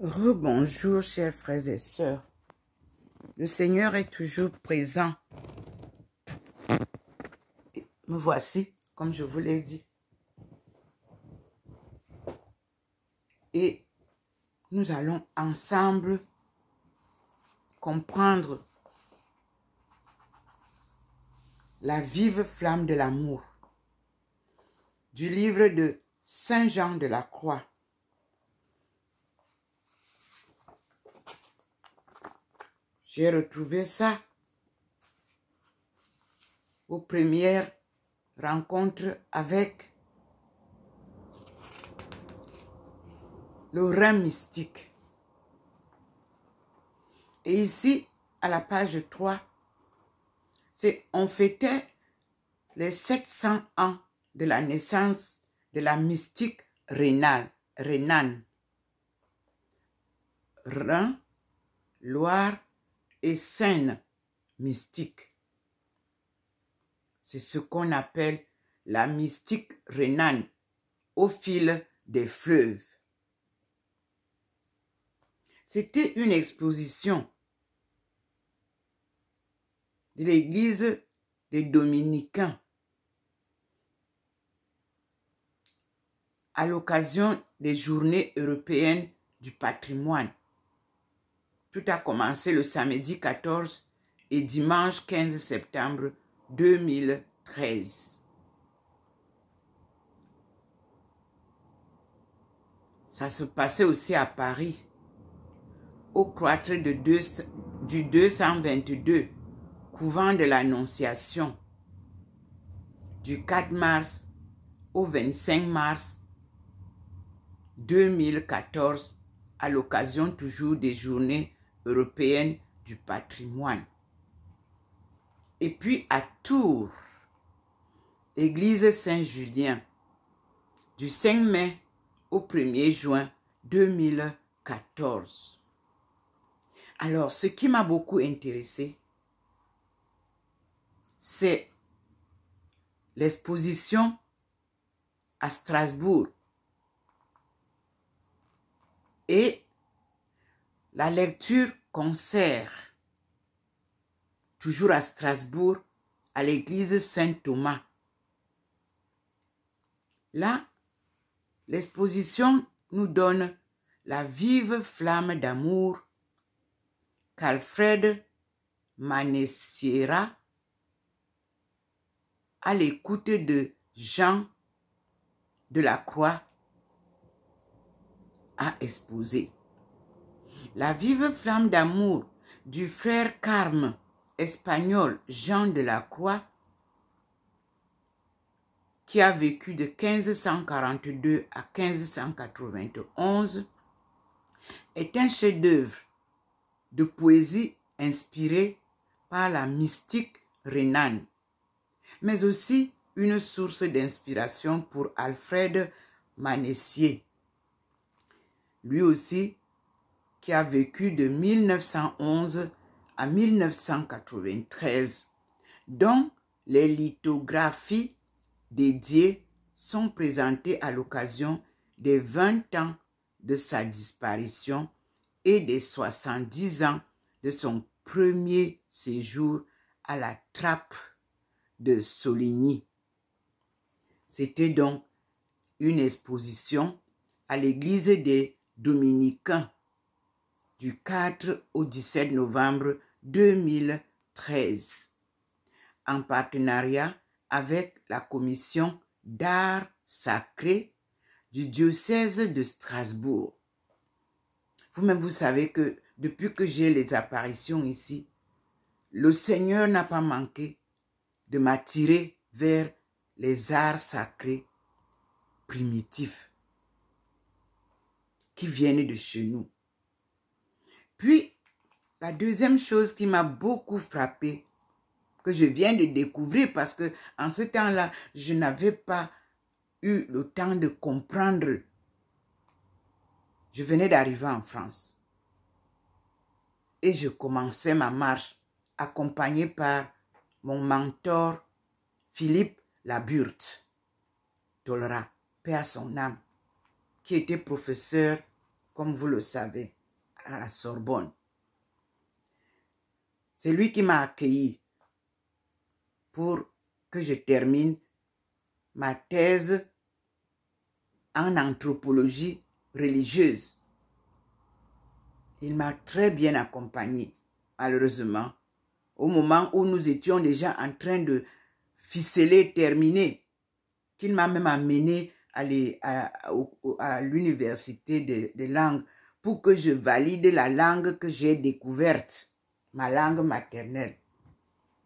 Rebonjour, chers frères et sœurs. Le Seigneur est toujours présent. Me voici, comme je vous l'ai dit. Et nous allons ensemble comprendre la vive flamme de l'amour du livre de Saint Jean de la Croix. J'ai retrouvé ça aux premières rencontres avec le rein mystique. Et ici, à la page 3, on fêtait les 700 ans de la naissance de la mystique rhénane. Rhin, Loire et Seine mystique. C'est ce qu'on appelle la mystique rhénane au fil des fleuves. C'était une exposition de l'église des Dominicains à l'occasion des journées européennes du patrimoine. Tout a commencé le samedi 14 et dimanche 15 septembre 2013. Ça se passait aussi à Paris, au cloître du 222, couvent de l'Annonciation, du 4 mars au 25 mars 2014, à l'occasion toujours des journées européennes du patrimoine. Et puis à Tours, église Saint-Julien, du 5 mai au 1er juin 2014. Alors, ce qui m'a beaucoup intéressé, c'est l'exposition à Strasbourg et la lecture concert, toujours à Strasbourg, à l'église Saint-Thomas. Là, l'exposition nous donne la vive flamme d'amour qu'Alfred Manessiera, à l'écoute de Jean de la Croix, a exposé. La vive flamme d'amour du frère Carme espagnol Jean de la Croix, qui a vécu de 1542 à 1591, est un chef-d'œuvre de poésie inspiré par la mystique rhénane, mais aussi une source d'inspiration pour Alfred Manessier, lui aussi qui a vécu de 1911 à 1993, dont les lithographies dédiées sont présentées à l'occasion des 20 ans de sa disparition et des 70 ans de son premier séjour à la trappe de Soligny. C'était donc une exposition à l'église des Dominicains du 4 au 17 novembre 2013, en partenariat avec la commission d'art sacré du diocèse de Strasbourg. Vous-même, vous savez que depuis que j'ai les apparitions ici, le Seigneur n'a pas manqué de m'attirer vers les arts sacrés primitifs qui viennent de chez nous. Puis, la deuxième chose qui m'a beaucoup frappée, que je viens de découvrir parce que en ce temps-là, je n'avais pas eu le temps de comprendre. Je venais d'arriver en France et je commençais ma marche accompagné par mon mentor Philippe Laburte Tolera, paix à son âme, qui était professeur comme vous le savez, à la Sorbonne. C'est lui qui m'a accueilli pour que je termine ma thèse en anthropologie religieuse. Il m'a très bien accompagné, malheureusement. Au moment où nous étions déjà en train de ficeler, terminer, qu'il m'a même amené à l'université de langue pour que je valide la langue que j'ai découverte, ma langue maternelle,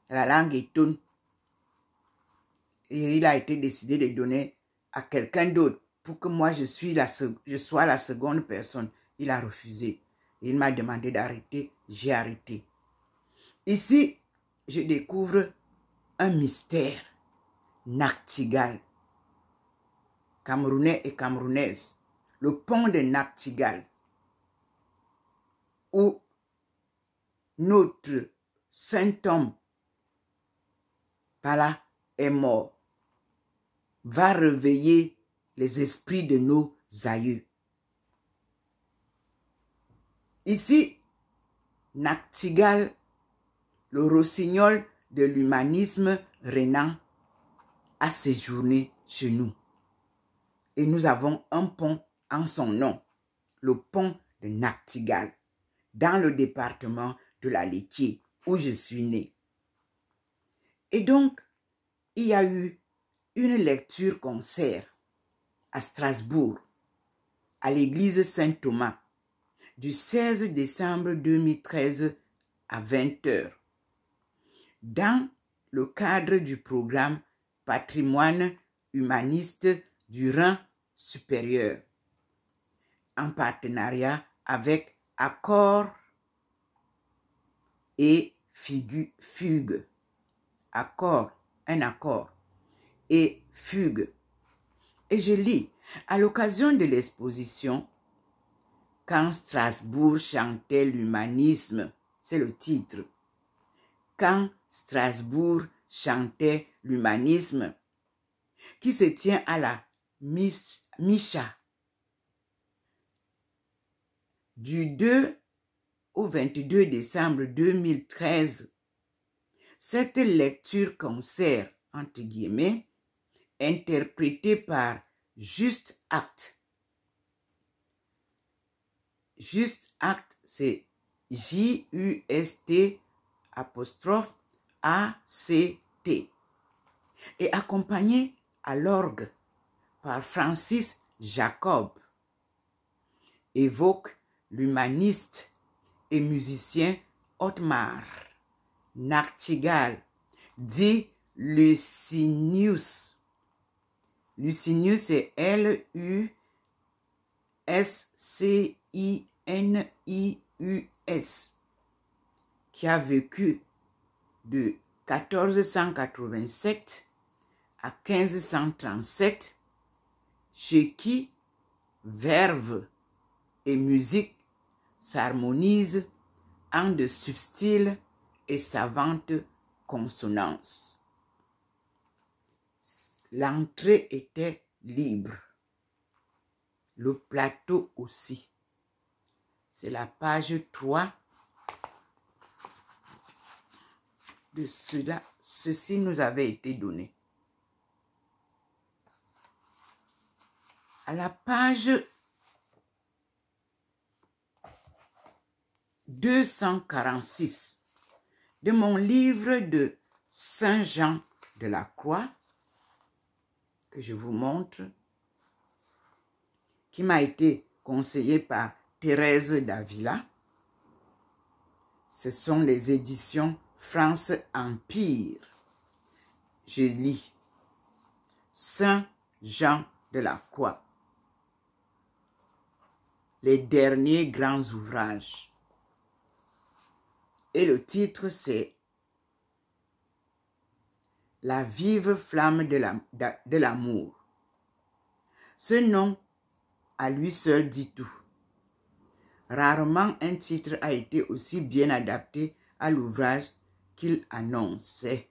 la langue Etone. Et il a été décidé de donner à quelqu'un d'autre pour que moi je sois la seconde personne. Il a refusé. Il m'a demandé d'arrêter. J'ai arrêté. Ici, je découvre un mystère. Nachtigal. Camerounais et Camerounaises. Le pont de Nachtigal. Où notre saint homme, Pala, est mort. Va réveiller les esprits de nos aïeux. Ici, Nachtigal, le rossignol de l'humanisme rénan, a séjourné chez nous. Et nous avons un pont en son nom, le pont de Nachtigal, dans le département de la Laitier, où je suis né. Et donc, il y a eu une lecture-concert à Strasbourg, à l'église Saint-Thomas, du 16 décembre 2013 à 20 h, dans le cadre du programme Patrimoine humaniste du Rhin supérieur, en partenariat avec Accord et Fugue. Accord, un accord, et Fugue. Et je lis, à l'occasion de l'exposition, Quand Strasbourg chantait l'humanisme, c'est le titre. Quand Strasbourg chantait l'humanisme, qui se tient à la Micha, du 2 au 22 décembre 2013. Cette lecture-concert, entre guillemets, interprétée par Juste Acte. Juste Acte, c'est J-U-S-T apostrophe A-C-T. Et accompagné à l'orgue par Francis Jacob, évoque l'humaniste et musicien Otmar Nachtigal, dit Licinius. Licinius, c'est L-U-S-C-I-N-I-U-S, qui a vécu de 1487 à 1537, chez qui verve et musique s'harmonisent en de subtiles et savantes consonances. L'entrée était libre. Le plateau aussi. C'est la page 3 de cela. Ceci nous avait été donné. À la page 246 de mon livre de Saint Jean de la Croix, que je vous montre, qui m'a été conseillé par Thérèse d'Avila. Ce sont les éditions France Empire. Je lis Saint Jean de la Croix. Les derniers grands ouvrages. Et le titre, c'est La vive flamme de l'amour. Ce nom, à lui seul, dit tout. Rarement un titre a été aussi bien adapté à l'ouvrage qu'il annonçait.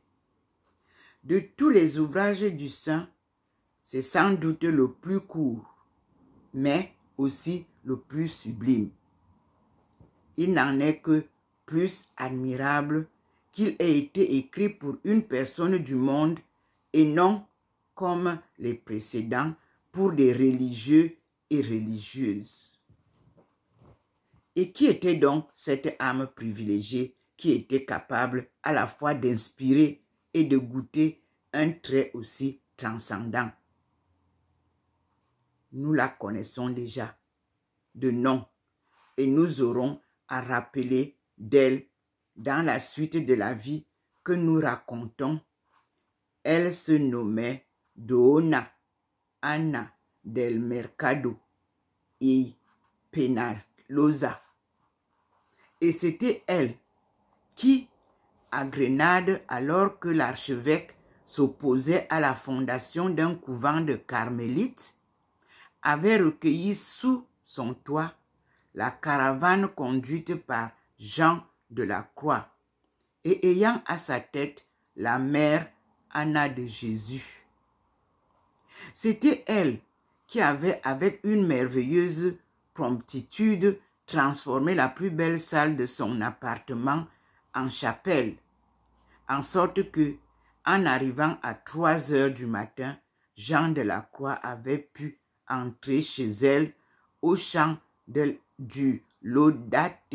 De tous les ouvrages du saint, c'est sans doute le plus court, mais aussi le plus sublime. Il n'en est que plus admirable qu'il ait été écrit pour une personne du monde et non, comme les précédents, pour des religieux et religieuses. Et qui était donc cette âme privilégiée qui était capable à la fois d'inspirer et de goûter un trait aussi transcendant? Nous la connaissons déjà de nom et nous aurons à rappeler d'elle dans la suite de la vie que nous racontons. Elle se nommait Doona Anna del Mercado y Penalosa. Et c'était elle qui, à Grenade, alors que l'archevêque s'opposait à la fondation d'un couvent de carmélites, avait recueilli sous son toit la caravane conduite par Jean de la Croix et ayant à sa tête la mère Anna de Jésus. C'était elle qui avait, avec une merveilleuse promptitude, transformé la plus belle salle de son appartement en chapelle, en sorte que, en arrivant à 3 heures du matin, Jean de la Croix avait pu entrer chez elle au chant du Laudate.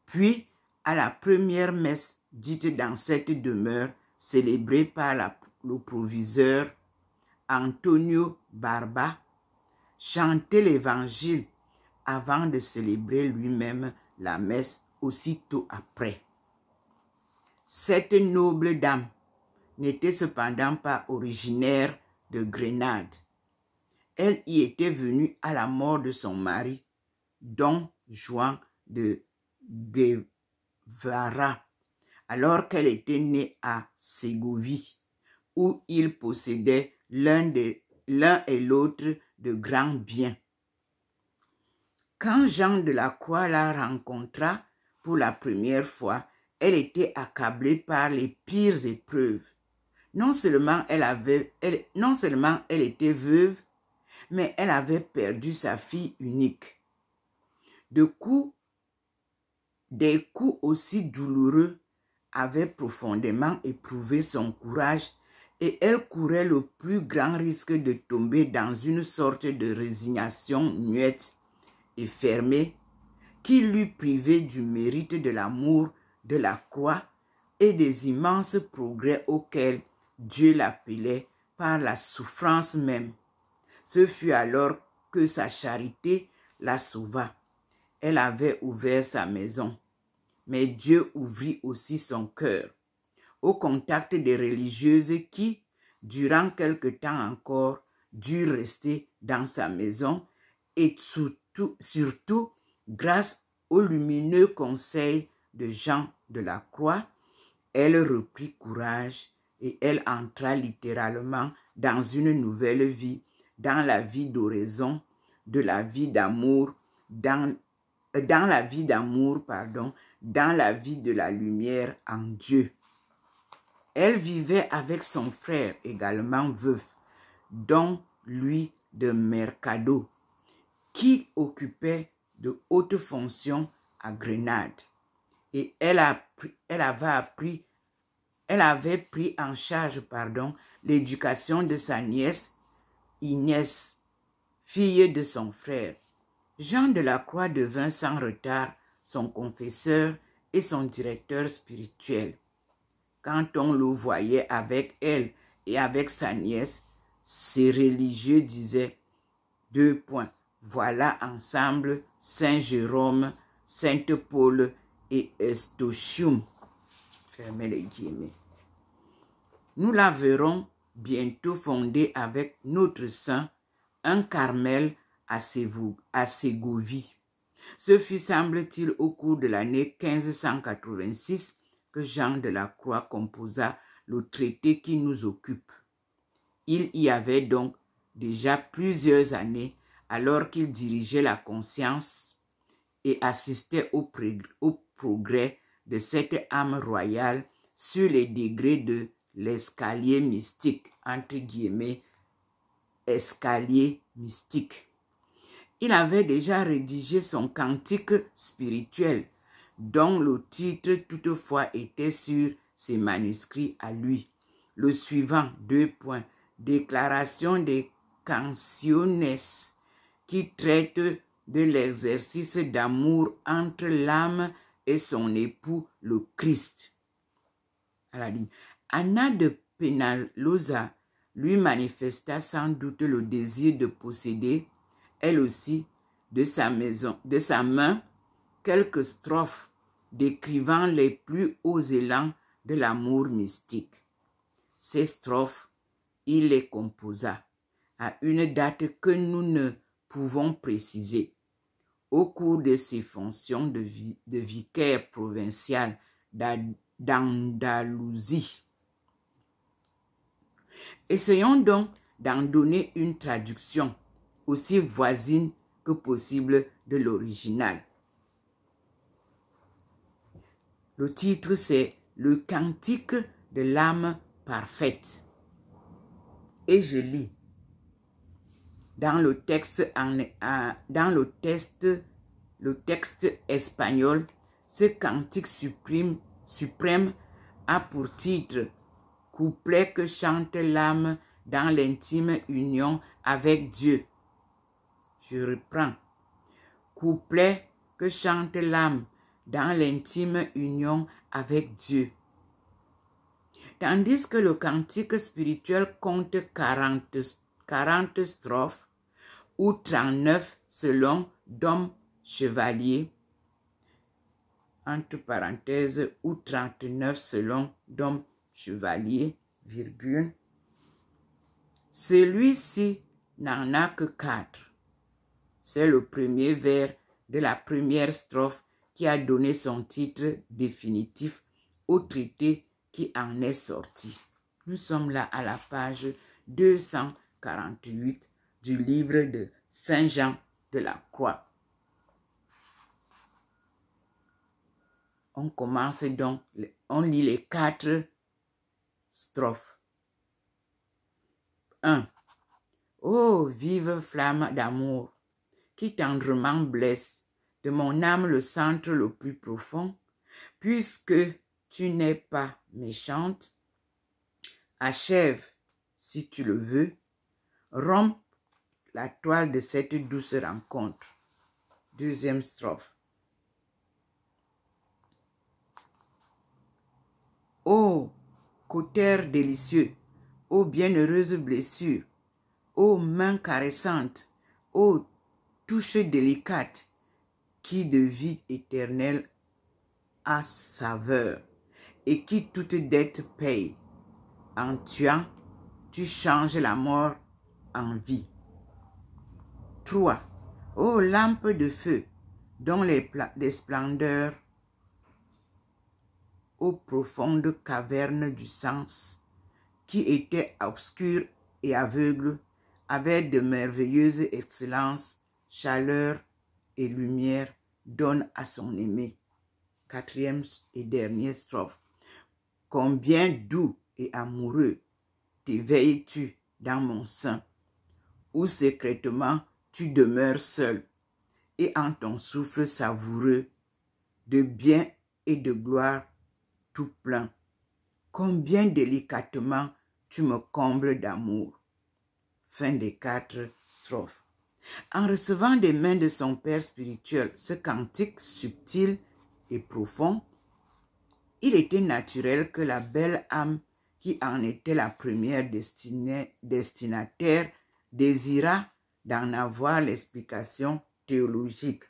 Puis, à la première messe dite dans cette demeure, célébrée par le proviseur Antonio Barba, chanter l'évangile avant de célébrer lui-même la messe aussitôt après. Cette noble dame n'était cependant pas originaire de Grenade. Elle y était venue à la mort de son mari, Don Juan de Guevara, alors qu'elle était née à Ségovie, où il possédait l'un et l'autre de grands biens. Quand Jean de la Croix la rencontra pour la première fois, elle était accablée par les pires épreuves. Non seulement elle était veuve, mais elle avait perdu sa fille unique. Des coups aussi douloureux avaient profondément éprouvé son courage et elle courait le plus grand risque de tomber dans une sorte de résignation muette et fermée qui l'eût privée du mérite de l'amour de la croix et des immenses progrès auxquels Dieu l'appelait par la souffrance même. Ce fut alors que sa charité la sauva. Elle avait ouvert sa maison, mais Dieu ouvrit aussi son cœur au contact des religieuses qui, durant quelque temps encore, durent rester dans sa maison et surtout grâce au lumineux conseil de Jean de la Croix, elle reprit courage et elle entra littéralement dans une nouvelle vie, dans la vie d'oraison, dans la vie d'amour, dans la vie de la lumière en Dieu. Elle vivait avec son frère, également veuf, Don Luis de Mercado, qui occupait de hautes fonctions à Grenade. Et elle avait pris en charge l'éducation de sa nièce Inès, fille de son frère. Jean de la Croix devint sans retard son confesseur et son directeur spirituel. Quand on le voyait avec elle et avec sa nièce, ces religieux disaient : voilà ensemble Saint Jérôme, Sainte Paul et Eustochium. Fermez les guillemets. Nous la verrons bientôt fonder avec notre saint un Carmel à Ségovie. Ce fut, semble-t-il, au cours de l'année 1586 que Jean de la Croix composa le traité qui nous occupe. Il y avait donc déjà plusieurs années alors qu'il dirigeait la conscience et assistait au progrès de cette âme royale sur les degrés de l'escalier mystique, entre guillemets, escalier mystique. Il avait déjà rédigé son cantique spirituel, dont le titre toutefois était sur ses manuscrits à lui. Le suivant, 2 points, déclaration des canciones, qui traite de l'exercice d'amour entre l'âme et son époux, le Christ. À la ligne. Anna de Penalosa lui manifesta sans doute le désir de posséder, elle aussi, de sa main, quelques strophes décrivant les plus hauts élans de l'amour mystique. Ces strophes, il les composa à une date que nous ne pouvons préciser. Au cours de ses fonctions de vicaire provincial d'Andalousie. Essayons donc d'en donner une traduction aussi voisine que possible de l'original. Le titre, c'est « Le cantique de l'âme parfaite ». Et je lis. Dans le texte espagnol, ce cantique suprême a pour titre « Couplet que chante l'âme dans l'intime union avec Dieu ». Je reprends. « Couplet que chante l'âme dans l'intime union avec Dieu ». Tandis que le cantique spirituel compte 40 strophes, ou 39 selon Dom Chevalier, entre parenthèses, ou 39 selon Dom Chevalier, virgule. Celui-ci n'en a que 4. C'est le premier vers de la première strophe qui a donné son titre définitif au traité qui en est sorti. Nous sommes là à la page 248 du livre de Saint Jean de la Croix. On commence donc, on lit les 4 strophes. 1. Ô vive flamme d'amour, qui tendrement blesse de mon âme le centre le plus profond, puisque tu n'es pas méchante, achève, si tu le veux, romps la toile de cette douce rencontre. 2e strophe. Ô cautère délicieux, ô bienheureuse blessure, ô main caressante, ô touche délicate, qui de vie éternelle a saveur, et qui toute dette paye. En tuant, tu changes la mort en vie. 3. Ô lampe de feu, dont les splendeurs aux profondes cavernes du sens, qui étaient obscures et aveugles, avaient de merveilleuses excellences, chaleur et lumière, donne à son aimé. 4e et dernière strophe. Combien doux et amoureux t'éveilles-tu dans mon sein, où secrètement tu demeures seul, et en ton souffle savoureux, de bien et de gloire tout plein. Combien délicatement tu me combles d'amour. Fin des 4 strophes. En recevant des mains de son père spirituel ce cantique subtil et profond, il était naturel que la belle âme qui en était la première destinataire désirât d'en avoir l'explication théologique.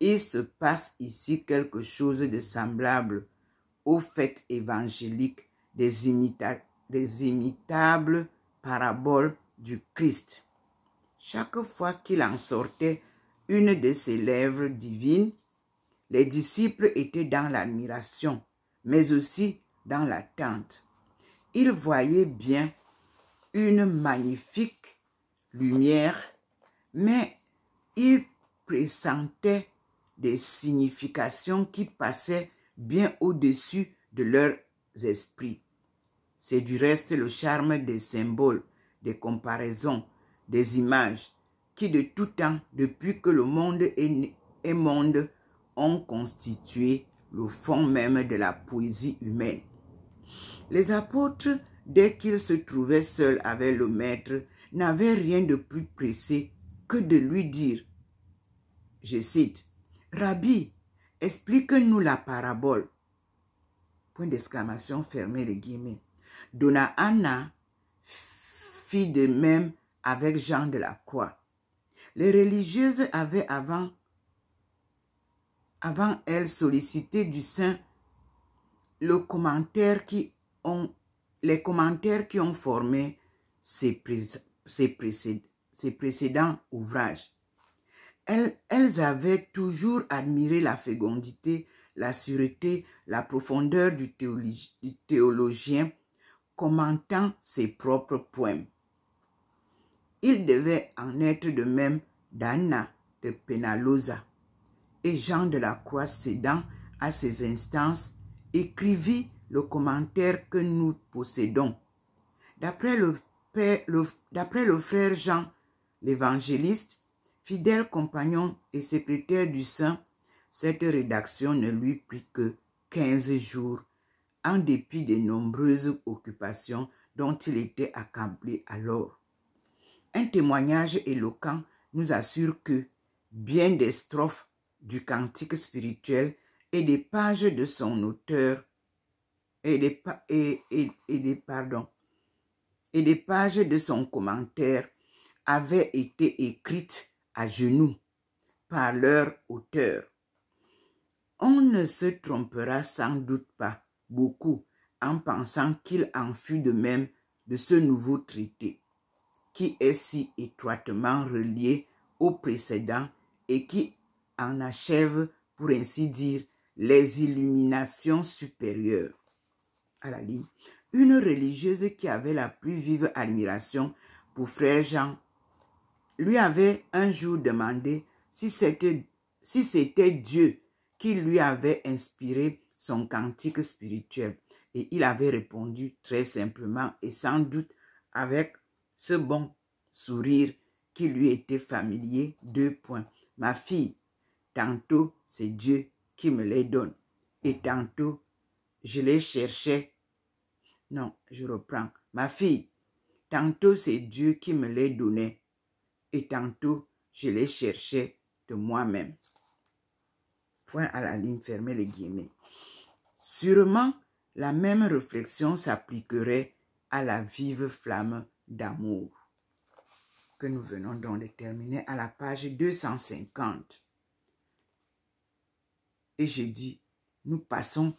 Il se passe ici quelque chose de semblable aux fêtes évangéliques des imitables paraboles du Christ. Chaque fois qu'il en sortait une de ses lèvres divines, les disciples étaient dans l'admiration, mais aussi dans l'attente. Ils voyaient bien une magnifique lumière, mais ils pressentaient des significations qui passaient bien au-dessus de leurs esprits. C'est du reste le charme des symboles, des comparaisons, des images, qui de tout temps, depuis que le monde est monde, ont constitué le fond même de la poésie humaine. Les apôtres, dès qu'ils se trouvaient seuls avec le Maître, n'avaient rien de plus pressé que de lui dire, je cite, « Rabbi, explique-nous la parabole. » Point d'exclamation, fermez les guillemets. Donna Anna fit de même avec Jean de la Croix. Les religieuses avaient avant elles sollicité du saint les commentaires qui ont formé ces précédents ouvrages. Elles avaient toujours admiré la fécondité, la sûreté, la profondeur du théologien commentant ses propres poèmes. Il devait en être de même d'Anna de Penalosa. Et Jean de la Croix, cédant à ses instances, écrivit le commentaire que nous possédons. D'après le frère Jean, l'évangéliste, fidèle compagnon et secrétaire du saint, cette rédaction ne lui prit que 15 jours, en dépit des nombreuses occupations dont il était accablé alors. Un témoignage éloquent nous assure que bien des strophes du cantique spirituel et des pages de son auteur et des pages de son commentaire avaient été écrites à genoux par leur auteur. On ne se trompera sans doute pas beaucoup en pensant qu'il en fut de même de ce nouveau traité, qui est si étroitement relié au précédent et qui en achève, pour ainsi dire, les illuminations supérieures. À la ligne, une religieuse qui avait la plus vive admiration pour frère Jean lui avait un jour demandé si c'était Dieu qui lui avait inspiré son cantique spirituel. Et il avait répondu très simplement et sans doute avec ce bon sourire qui lui était familier, 2 points. Ma fille, tantôt c'est Dieu qui me les donne et tantôt je les cherchais. Non, je reprends. Ma fille, tantôt c'est Dieu qui me les donnait et tantôt je les cherchais de moi-même. Point à la ligne, fermez les guillemets. Sûrement, la même réflexion s'appliquerait à la vive flamme d'amour que nous venons donc de terminer à la page 250. Et je dis, nous passons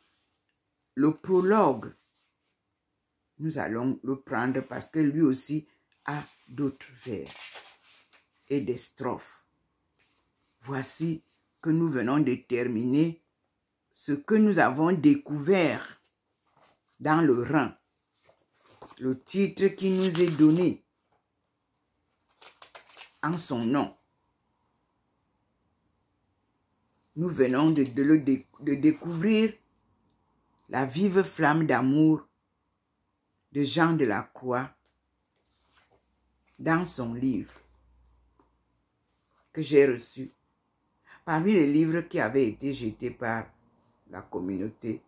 le prologue. Nous allons le prendre parce que lui aussi a d'autres vers et des strophes. Voici que nous venons de terminer ce que nous avons découvert dans le Rhin. Le titre qui nous est donné en son nom. Nous venons de découvrir la vive flamme d'amour de Jean de la Croix dans son livre que j'ai reçu parmi les livres qui avaient été jetés par la communauté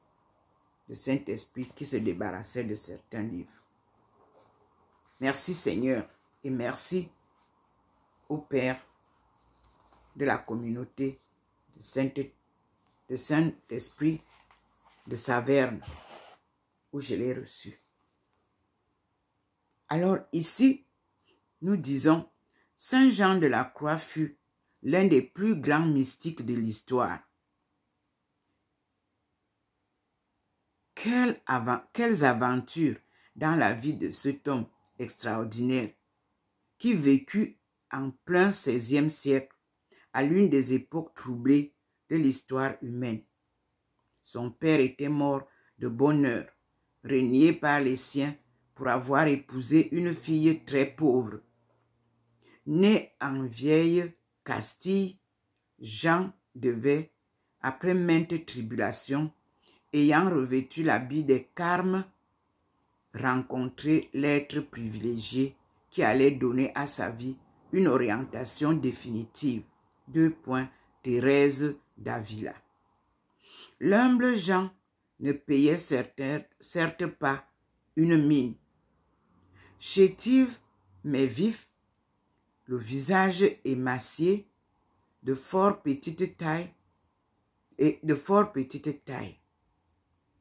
de Saint-Esprit qui se débarrassait de certains livres. Merci Seigneur et merci au Père de la communauté de Saint-Esprit de Saverne où je l'ai reçu. Alors ici, nous disons, Saint Jean de la Croix fut l'un des plus grands mystiques de l'histoire. Quelles aventures dans la vie de cet homme extraordinaire qui vécut en plein XVIe siècle à l'une des époques troublées de l'histoire humaine. Son père était mort de bonne heure, renié par les siens pour avoir épousé une fille très pauvre. Né en vieille Castille, Jean devait, après maintes tribulations, ayant revêtu l'habit des carmes, rencontrer l'être privilégié qui allait donner à sa vie une orientation définitive. 2 points. Thérèse d'Avila. L'humble Jean ne payait certes pas une mine. Chétive mais vif, le visage émacié, de fort petite taille.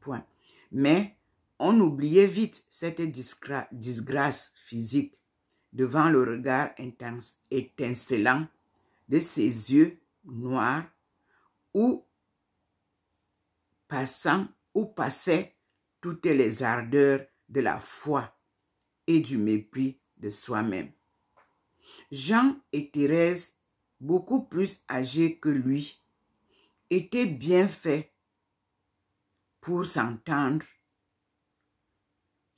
Point. Mais on oubliait vite cette disgrâce physique devant le regard étincelant de ses yeux noirs où passaient toutes les ardeurs de la foi et du mépris de soi-même. Jean et Thérèse, beaucoup plus âgés que lui, étaient bien faits pour s'entendre.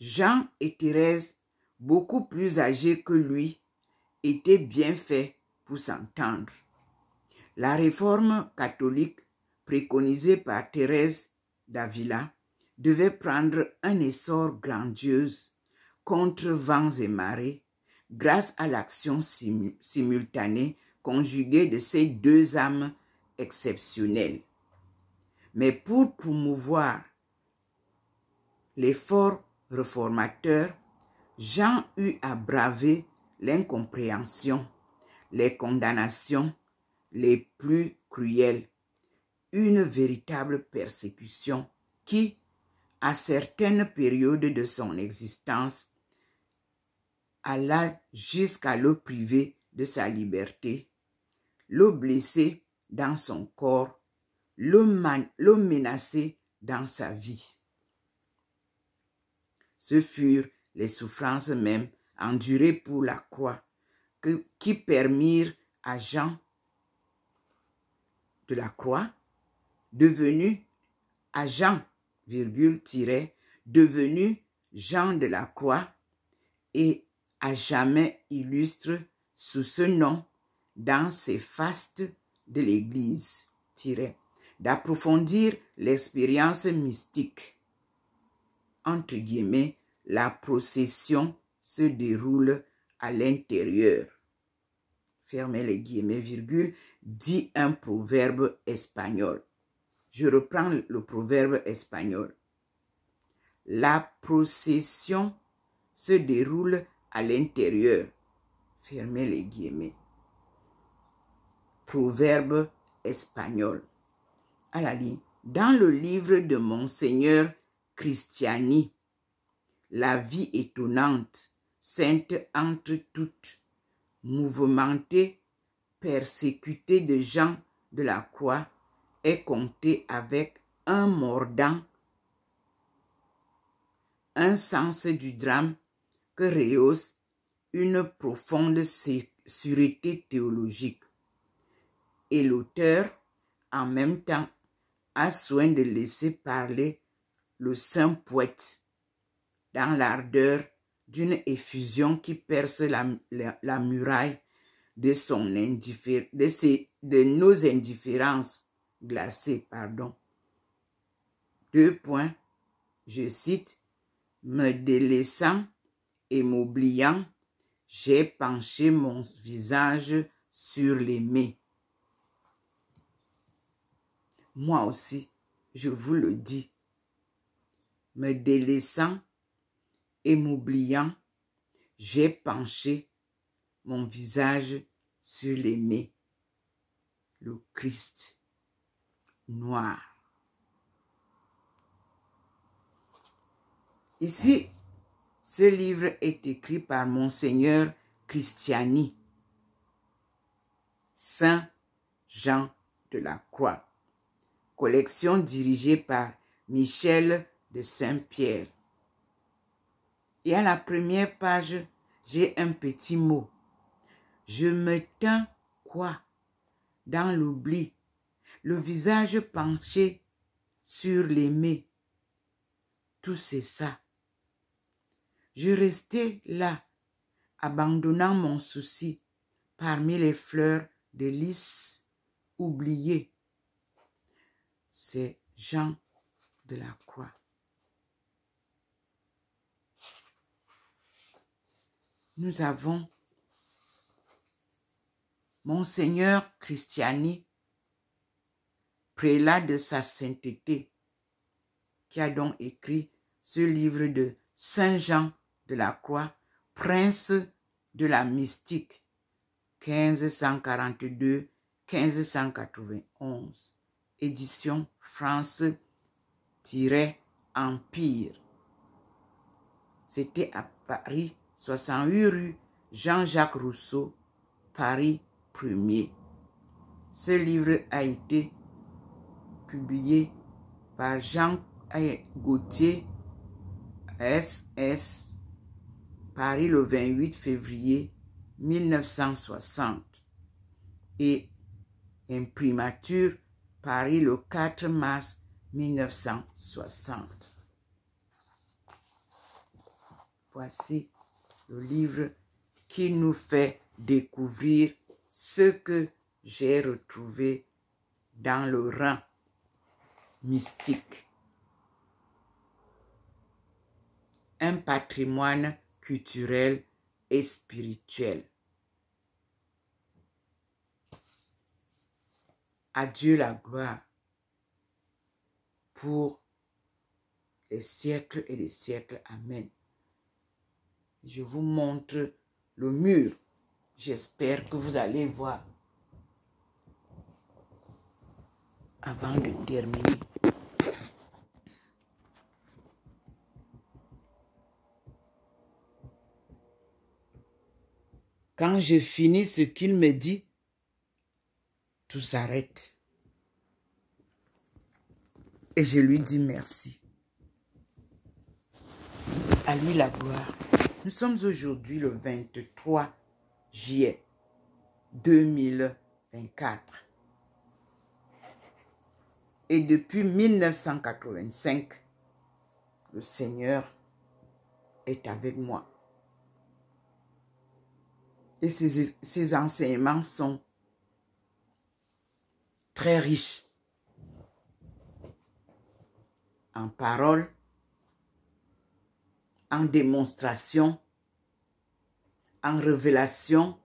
Jean et Thérèse, beaucoup plus âgés que lui, étaient bien faits pour s'entendre. La réforme catholique préconisée par Thérèse d'Avila devait prendre un essor grandiose contre vents et marées grâce à l'action simultanée conjuguée de ces deux âmes exceptionnelles. Mais pour promouvoir l'effort réformateur, Jean eut à braver l'incompréhension, les condamnations les plus cruelles, une véritable persécution qui, à certaines périodes de son existence, alla jusqu'à le priver de sa liberté, le blesser dans son corps, le menacer dans sa vie. Ce furent les souffrances même endurées pour la croix qui permirent à Jean de la Croix, devenu Jean de la Croix et à jamais illustre sous ce nom dans ses fastes de l'Église, d'approfondir l'expérience mystique. Entre guillemets, la procession se déroule à l'intérieur. Fermez les guillemets, virgule, dit un proverbe espagnol. Je reprends le proverbe espagnol. La procession se déroule à l'intérieur. Fermez les guillemets. Proverbe espagnol. À la ligne. Dans le livre de Monseigneur Cristiani, La vie étonnante, sainte entre toutes, mouvementée, persécutée de Jean de la Croix, est comptée avec un mordant, un sens du drame que rehausse une profonde sûreté théologique. Et l'auteur, en même temps, a soin de laisser parler le saint poète dans l'ardeur d'une effusion qui perce la muraille de nos indifférences glacées. 2 points, je cite, « Me délaissant et m'oubliant, j'ai penché mon visage sur l'aimé. » Moi aussi, je vous le dis, me délaissant et m'oubliant, j'ai penché mon visage sur l'aimé, le Christ noir. Ici, ce livre est écrit par Monseigneur Cristiani, Saint Jean de la Croix, collection dirigée par Michel de Saint-Pierre. Et à la première page, j'ai un petit mot. Je me tins quoi? Dans l'oubli, le visage penché sur l'aimé. Tout c'est ça. Je restais là, abandonnant mon souci parmi les fleurs de lys oubliées. C'est Jean de la Croix. Nous avons Monseigneur Christiani, prélat de sa sainteté, qui a donc écrit ce livre de Saint Jean de la Croix, prince de la mystique, 1542-1591, édition France-Empire. C'était à Paris, 68 rue Jean-Jacques Rousseau, Paris 1er. Ce livre a été publié par Jean Gauthier, SS, Paris le 28 février 1960 et imprimature Paris le 4 mars 1960. Voici le livre qui nous fait découvrir ce que j'ai retrouvé dans le rang mystique. Un patrimoine culturel et spirituel. À Dieu la gloire pour les siècles et les siècles. Amen. Je vous montre le mur. J'espère que vous allez voir avant de terminer. Quand je finis ce qu'il me dit, tout s'arrête. Et je lui dis merci. À lui la gloire. Nous sommes aujourd'hui le 23 juillet 2024. Et depuis 1985, le Seigneur est avec moi. Et ses enseignements sont très riches en paroles, en démonstration, en révélation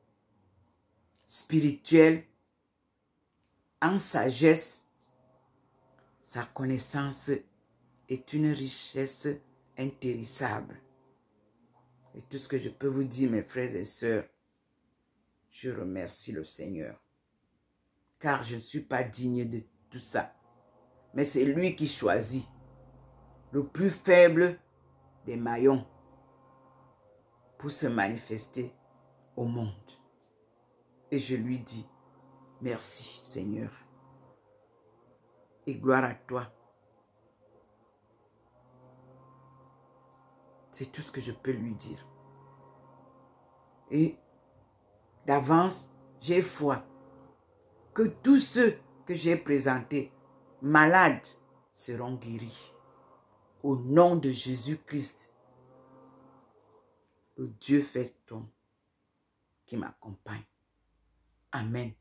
spirituelle, en sagesse. Sa connaissance est une richesse intéressable. Et tout ce que je peux vous dire, mes frères et sœurs, je remercie le Seigneur. Car je ne suis pas digne de tout ça. Mais c'est lui qui choisit le plus faible des maillons pour se manifester au monde. Et je lui dis, merci Seigneur. Et gloire à toi. C'est tout ce que je peux lui dire. Et d'avance, j'ai foi que tous ceux que j'ai présentés malades seront guéris. Au nom de Jésus-Christ, le Dieu fait homme qui m'accompagne. Amen.